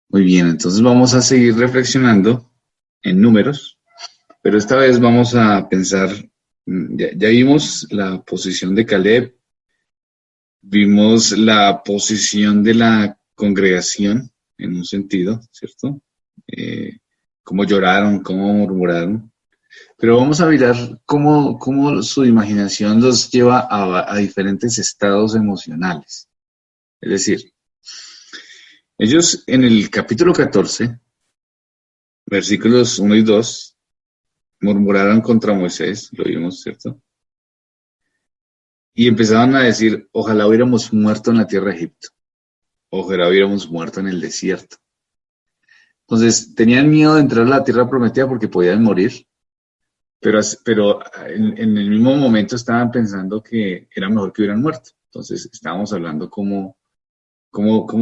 Muy bien, entonces vamos a seguir reflexionando en números, pero esta vez vamos a pensar, ya vimos la posición de Caleb, vimos la posición de la congregación en un sentido, ¿cierto? Eh, Cómo lloraron, cómo murmuraron, pero vamos a mirar cómo su imaginación los lleva a diferentes estados emocionales. Es decir, ellos en el capítulo 14, versículos 1 y 2, murmuraron contra Moisés, lo vimos, ¿cierto? Y empezaban a decir, ojalá hubiéramos muerto en la tierra de Egipto, ojalá hubiéramos muerto en el desierto. Entonces, tenían miedo de entrar a la tierra prometida porque podían morir, pero en el mismo momento estaban pensando que era mejor que hubieran muerto. Entonces, estábamos hablando cómo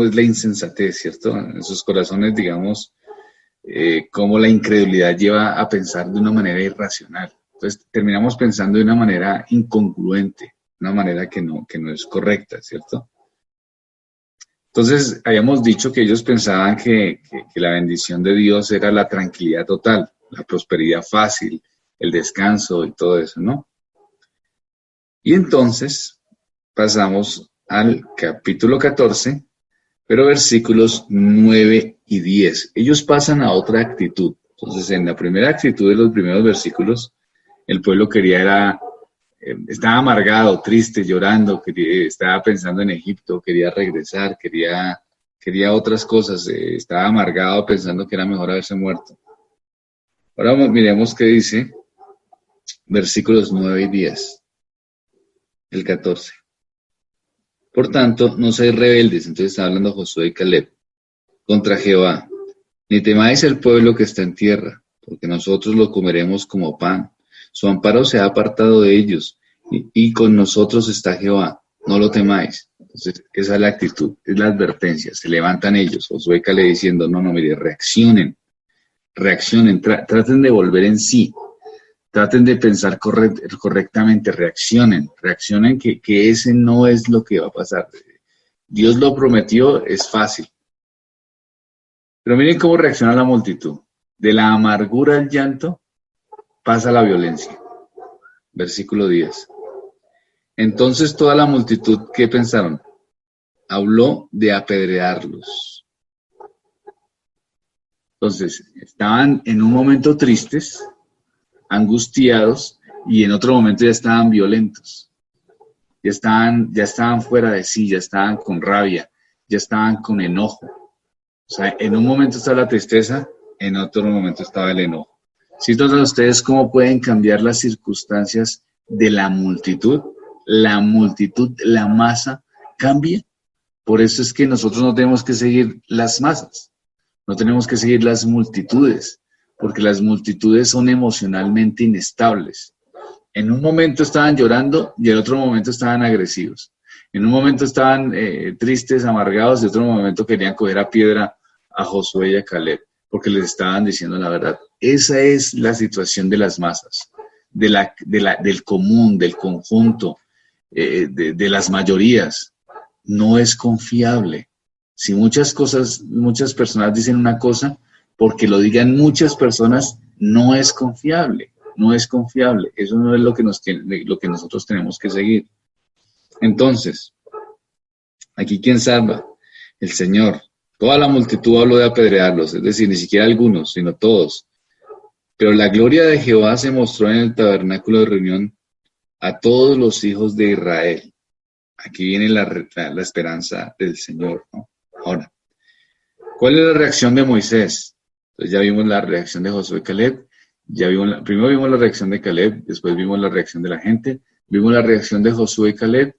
es la insensatez, ¿cierto? En sus corazones, digamos, cómo la incredulidad lleva a pensar de una manera irracional. Entonces terminamos pensando de una manera incongruente, una manera que no es correcta, ¿cierto? Entonces habíamos dicho que ellos pensaban que la bendición de Dios era la tranquilidad total, la prosperidad fácil, el descanso y todo eso, ¿no? Y entonces pasamos al capítulo 14, pero versículos 9 y 10. Ellos pasan a otra actitud. Entonces, en la primera actitud de los primeros versículos, el pueblo estaba amargado, triste, llorando, estaba pensando en Egipto, quería regresar, quería otras cosas, estaba amargado pensando que era mejor haberse muerto. Ahora miremos qué dice versículos 9 y 10, el 14. Por tanto, no seáis rebeldes, entonces está hablando Josué y Caleb, contra Jehová, ni temáis el pueblo que está en tierra, porque nosotros lo comeremos como pan. Su amparo se ha apartado de ellos, y con nosotros está Jehová, no lo temáis. Entonces, esa es la actitud, es la advertencia. Se levantan ellos, Josué Caleb diciendo, no, mire, reaccionen, traten de volver en sí, traten de pensar correctamente, reaccionen que ese no es lo que va a pasar. Dios lo prometió, es fácil. Pero miren cómo reacciona la multitud. De la amargura al llanto pasa la violencia. Versículo 10. Entonces toda la multitud, ¿qué pensaron? Habló de apedrearlos. Entonces, estaban en un momento tristes, angustiados, y en otro momento ya estaban violentos. Ya estaban fuera de sí, ya estaban con rabia, ya estaban con enojo. O sea, en un momento estaba la tristeza, en otro momento estaba el enojo. ¿Sí notan ustedes cómo pueden cambiar las circunstancias de la multitud? La multitud, la masa, cambia. Por eso es que nosotros no tenemos que seguir las masas, no tenemos que seguir las multitudes, porque las multitudes son emocionalmente inestables. En un momento estaban llorando y en otro momento estaban agresivos. En un momento estaban tristes, amargados, y en otro momento querían coger a piedra a Josué y a Caleb, porque les estaban diciendo la verdad. Esa es la situación de las masas, del común, del conjunto, de las mayorías. No es confiable. Si muchas personas dicen una cosa, porque lo digan muchas personas, no es confiable. No es confiable. Eso no es lo que nosotros tenemos que seguir. Entonces, aquí ¿quién salva? El Señor. Toda la multitud habló de apedrearlos, es decir, ni siquiera algunos, sino todos. Pero la gloria de Jehová se mostró en el tabernáculo de reunión a todos los hijos de Israel. Aquí viene la esperanza del Señor, ¿no? Ahora, ¿cuál es la reacción de Moisés? Entonces ya vimos la reacción de Josué y Caleb, primero vimos la reacción de Caleb, después vimos la reacción de la gente, vimos la reacción de Josué y Caleb,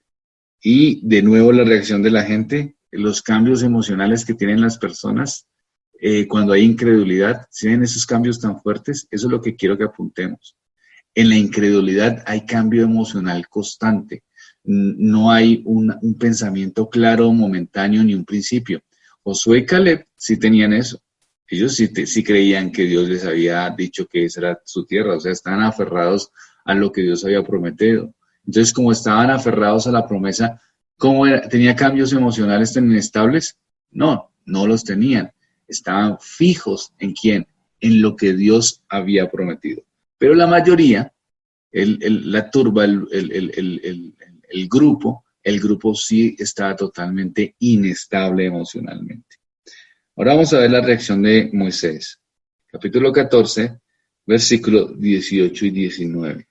y de nuevo la reacción de la gente, los cambios emocionales que tienen las personas cuando hay incredulidad. ¿Sí ven esos cambios tan fuertes? Eso es lo que quiero que apuntemos. En la incredulidad hay cambio emocional constante. No hay un pensamiento claro, momentáneo, ni un principio. Josué y Caleb sí tenían eso. Ellos sí creían que Dios les había dicho que esa era su tierra, o sea, estaban aferrados a lo que Dios había prometido. Entonces, como estaban aferrados a la promesa, ¿cómo era? ¿Tenía cambios emocionales tan inestables? No, no los tenían. estaban fijos ¿en quién? En lo que Dios había prometido. Pero la mayoría, la turba, el grupo sí estaba totalmente inestable emocionalmente. Ahora vamos a ver la reacción de Moisés. Capítulo 14, versículos 18 y 19.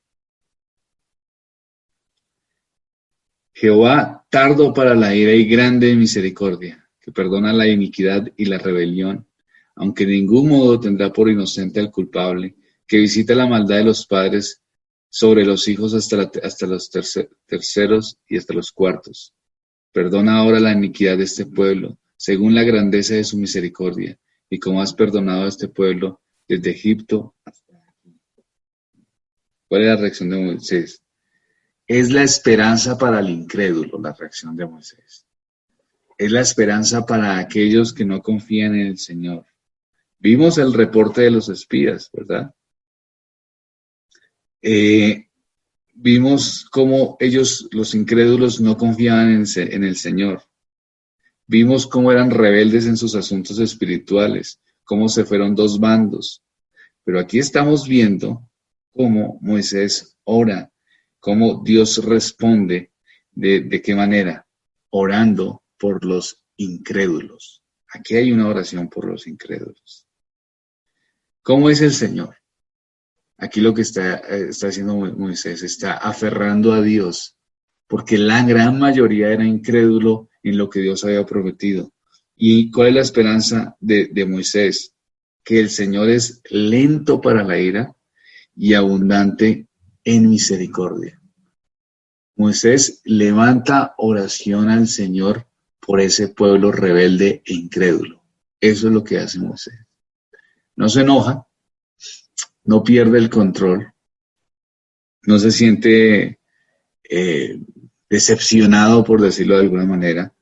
Jehová, tardo para la ira y grande en misericordia, que perdona la iniquidad y la rebelión, aunque de ningún modo tendrá por inocente al culpable, que visita la maldad de los padres sobre los hijos hasta los terceros y hasta los cuartos. Perdona ahora la iniquidad de este pueblo, según la grandeza de su misericordia, y como has perdonado a este pueblo desde Egipto hasta aquí. ¿Cuál es la reacción de Moisés? Es la esperanza para el incrédulo, la reacción de Moisés. Es la esperanza para aquellos que no confían en el Señor. Vimos el reporte de los espías, ¿verdad? Vimos cómo ellos, los incrédulos, no confiaban en el Señor. Vimos cómo eran rebeldes en sus asuntos espirituales, cómo se fueron dos bandos. Pero aquí estamos viendo cómo Moisés ora, cómo Dios responde, de qué manera, orando por los incrédulos. Aquí hay una oración por los incrédulos. ¿Cómo es el Señor? Aquí lo que está haciendo Moisés, está aferrando a Dios, porque la gran mayoría era incrédulo en lo que Dios había prometido. ¿Y cuál es la esperanza de Moisés? Que el Señor es lento para la ira y abundante en misericordia. Moisés levanta oración al Señor por ese pueblo rebelde e incrédulo. Eso es lo que hace Moisés. No se enoja, no pierde el control, no se siente decepcionado, por decirlo de alguna manera,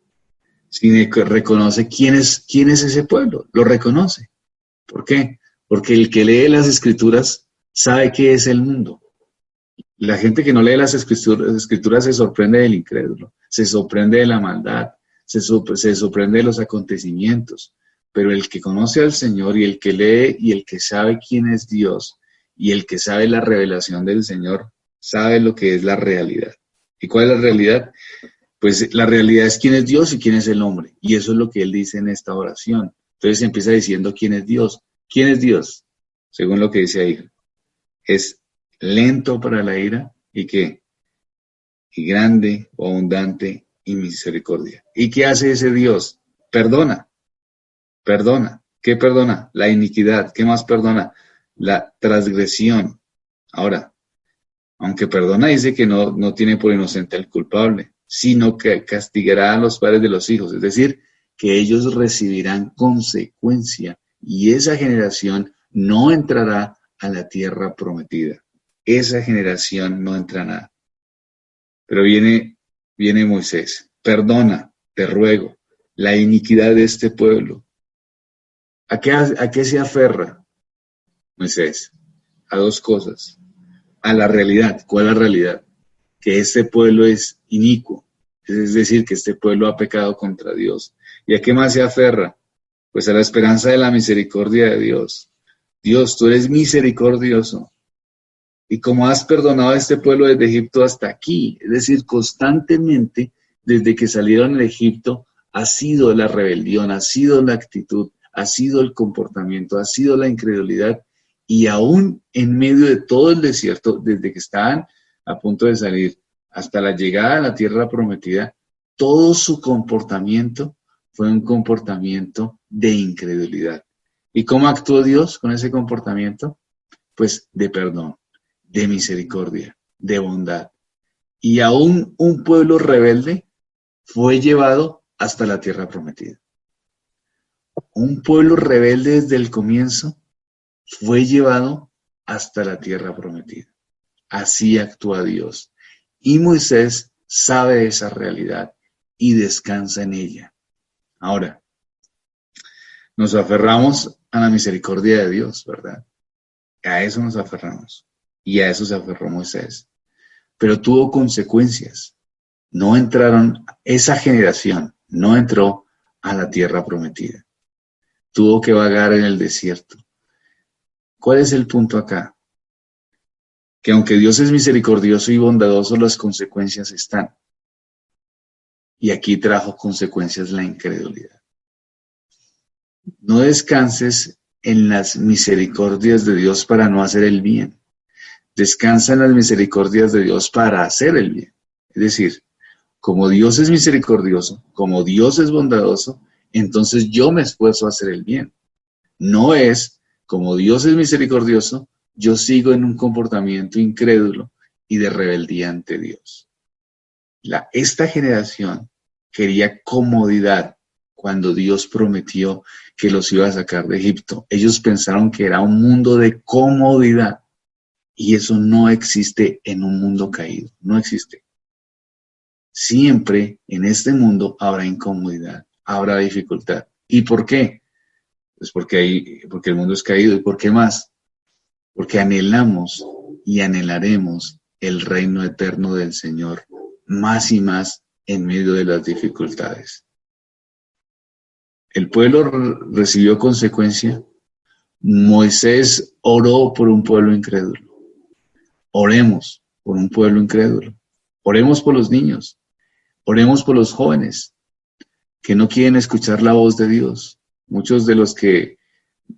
sino que reconoce quién es ese pueblo, lo reconoce. ¿Por qué? Porque el que lee las Escrituras sabe qué es el mundo. La gente que no lee las escrituras se sorprende del incrédulo, se sorprende de la maldad, se sorprende de los acontecimientos. Pero el que conoce al Señor y el que lee y el que sabe quién es Dios y el que sabe la revelación del Señor, sabe lo que es la realidad. ¿Y cuál es la realidad? Pues la realidad es quién es Dios y quién es el hombre. Y eso es lo que él dice en esta oración. Entonces empieza diciendo quién es Dios. ¿Quién es Dios? Según lo que dice ahí. Es lento para la ira y qué, y grande o abundante y misericordia. ¿Y qué hace ese Dios? Perdona. ¿Qué perdona? La iniquidad. ¿Qué más perdona? La transgresión. Ahora, aunque perdona, dice que no tiene por inocente al culpable, sino que castigará a los padres de los hijos, es decir, que ellos recibirán consecuencia y esa generación no entrará a la tierra prometida. Esa generación no entrará. Pero viene Moisés, perdona, te ruego, la iniquidad de este pueblo. ¿A qué se aferra Moisés? A dos cosas. A la realidad. ¿Cuál es la realidad? Que este pueblo es inicuo. Es decir, que este pueblo ha pecado contra Dios. ¿Y a qué más se aferra? Pues a la esperanza de la misericordia de Dios. Dios, tú eres misericordioso. Y como has perdonado a este pueblo desde Egipto hasta aquí, es decir, constantemente, desde que salieron de Egipto, ha sido la rebelión, ha sido la actitud, ha sido el comportamiento, ha sido la incredulidad, y aún en medio de todo el desierto, desde que estaban a punto de salir hasta la llegada a la tierra prometida, todo su comportamiento fue un comportamiento de incredulidad. ¿Y cómo actuó Dios con ese comportamiento? Pues de perdón, de misericordia, de bondad. Y aún un pueblo rebelde fue llevado hasta la tierra prometida. Un pueblo rebelde desde el comienzo fue llevado hasta la tierra prometida. Así actúa Dios. Y Moisés sabe esa realidad y descansa en ella. Ahora, nos aferramos a la misericordia de Dios, ¿verdad? A eso nos aferramos. Y a eso se aferró Moisés. Pero tuvo consecuencias. No entraron, esa generación no entró a la tierra prometida. tuvo que vagar en el desierto. ¿Cuál es el punto acá? Que aunque Dios es misericordioso y bondadoso, las consecuencias están. Y aquí trajo consecuencias la incredulidad. No descanses en las misericordias de Dios para no hacer el bien. Descansa en las misericordias de Dios para hacer el bien. Es decir, como Dios es misericordioso, como Dios es bondadoso, entonces yo me esfuerzo a hacer el bien. No es, como Dios es misericordioso, yo sigo en un comportamiento incrédulo y de rebeldía ante Dios. Esta generación quería comodidad cuando Dios prometió que los iba a sacar de Egipto. Ellos pensaron que era un mundo de comodidad y eso no existe en un mundo caído, no existe. Siempre en este mundo habrá incomodidad, habrá dificultad. ¿Y por qué? Pues porque el mundo es caído. ¿Y por qué más? Porque anhelamos y anhelaremos el reino eterno del Señor más y más en medio de las dificultades. El pueblo recibió consecuencia. Moisés oró por un pueblo incrédulo. Oremos por un pueblo incrédulo. Oremos por los niños. Oremos por los jóvenes que no quieren escuchar la voz de Dios. Muchos de los que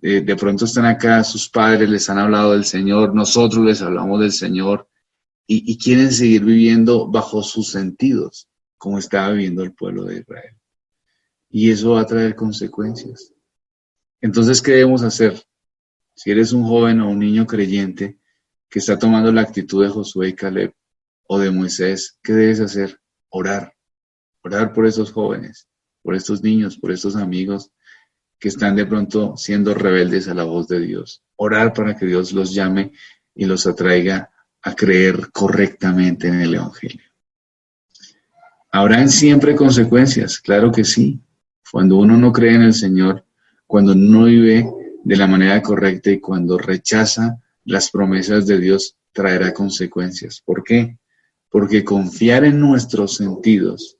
de pronto están acá, sus padres les han hablado del Señor, nosotros les hablamos del Señor y quieren seguir viviendo bajo sus sentidos, como estaba viviendo el pueblo de Israel. Y eso va a traer consecuencias. Entonces, ¿qué debemos hacer? Si eres un joven o un niño creyente que está tomando la actitud de Josué y Caleb o de Moisés, ¿qué debes hacer? Orar. Orar por esos jóvenes, por estos niños, por estos amigos que están de pronto siendo rebeldes a la voz de Dios. Orar para que Dios los llame y los atraiga a creer correctamente en el Evangelio. ¿Habrán siempre consecuencias? Claro que sí. Cuando uno no cree en el Señor, cuando no vive de la manera correcta y cuando rechaza las promesas de Dios, traerá consecuencias. ¿Por qué? Porque confiar en nuestros sentidos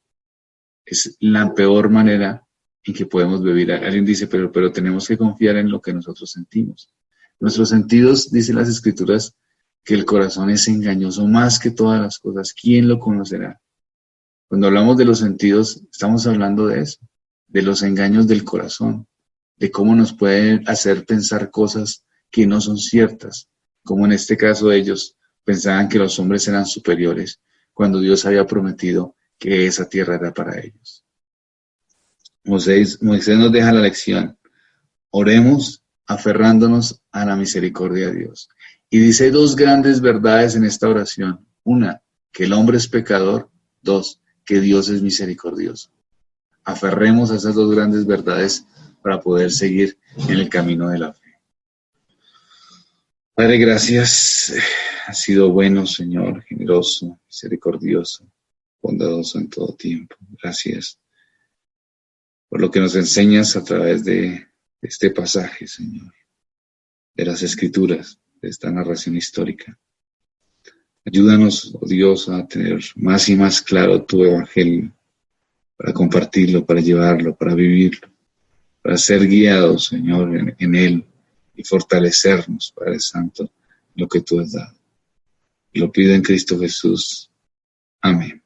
es la peor manera en que podemos vivir. Alguien dice, pero tenemos que confiar en lo que nosotros sentimos. Nuestros sentidos, dicen las Escrituras, que el corazón es engañoso más que todas las cosas. ¿Quién lo conocerá? Cuando hablamos de los sentidos, estamos hablando de eso, de los engaños del corazón, de cómo nos pueden hacer pensar cosas que no son ciertas, como en este caso ellos pensaban que los hombres eran superiores, cuando Dios había prometido que esa tierra era para ellos. Moisés nos deja la lección. Oremos aferrándonos a la misericordia de Dios. Y dice dos grandes verdades en esta oración. Una, que el hombre es pecador. Dos, que Dios es misericordioso. Aferremos a esas dos grandes verdades para poder seguir en el camino de la fe. Padre, gracias. Has sido bueno, Señor, generoso, misericordioso, bondadoso en todo tiempo. Gracias por lo que nos enseñas a través de este pasaje, Señor, de las Escrituras, de esta narración histórica. Ayúdanos, oh Dios, a tener más y más claro tu Evangelio, para compartirlo, para llevarlo, para vivirlo, para ser guiados, Señor, en él y fortalecernos, Padre Santo, lo que tú has dado. Lo pido en Cristo Jesús. Amén.